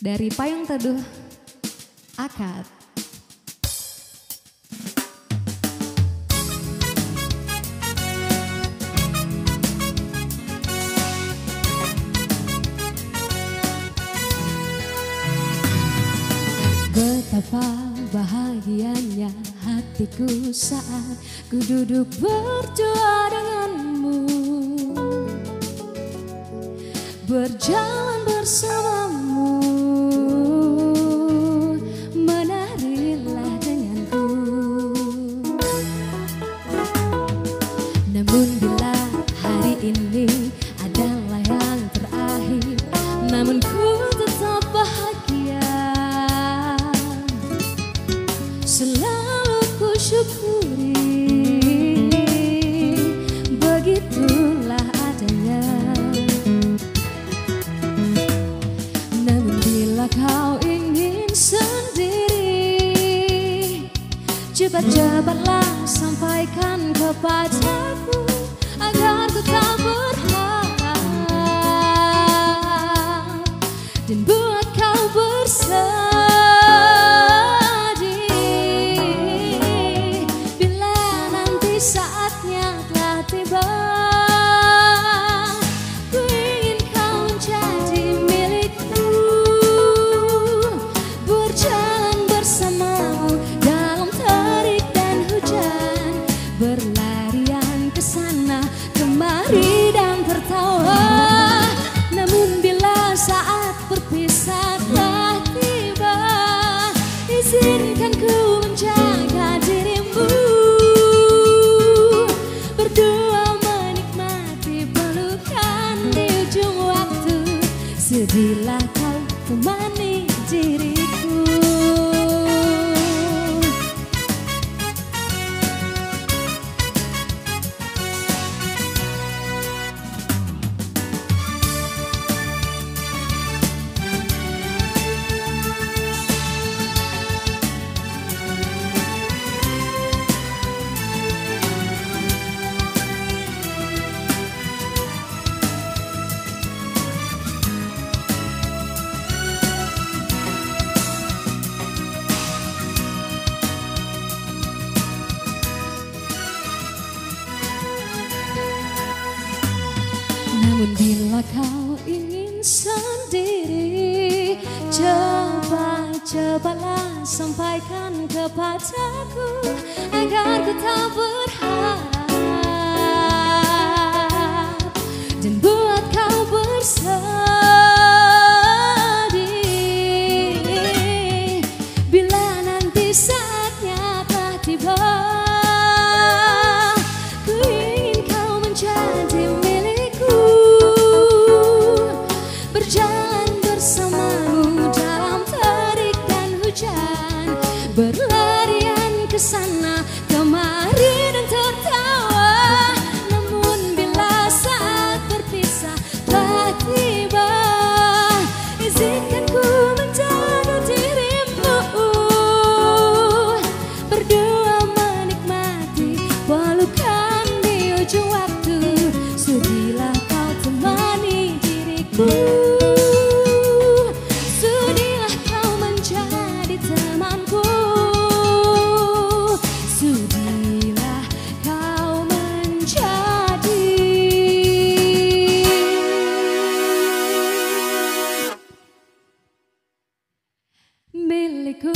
dari Payung Teduh Akad. Betapa bahagianya hatiku saat ku duduk berdua denganmu, berjalan bersamamu, menarilah denganku. Namun bila hari ini adalah yang terakhir, namun ku tetap bahagia. Selalu ku syukuri, begitulah adanya. Namun bila kau ingin sendiri, cepat-cepatlah sampaikan kepadaku agar ku tak berharap dan buat kau bersedih. Saatnya telah tiba, ku ingin kau menjadi milikku, berjalan bersamamu dalam terik dan hujan, berlarian ke sana kemari dan tertawa. Namun bila saat berpisah telah tiba, izinkan ku menjaga dirimu, sedilah kau temani diriku. Namun bila kau ingin sendiri, cepat-cepatlah sampaikan kepadaku agar ku tak berharap dan buat kau bersedih. Bila nanti saatnya telah tiba, ku ingin kau menjadi milikku, berjalan bersamamu dalam terik dan hujan, berlarian ke sana kemari dan tertawa. Namun bila saat berpisah telah tiba, izinkan ku menjaga dirimu, berdua menikmati pelukan di ujung waktu. Sudilah kau temani diriku, sudilah kau menjadi temanku, sudilah kau menjadi milikku.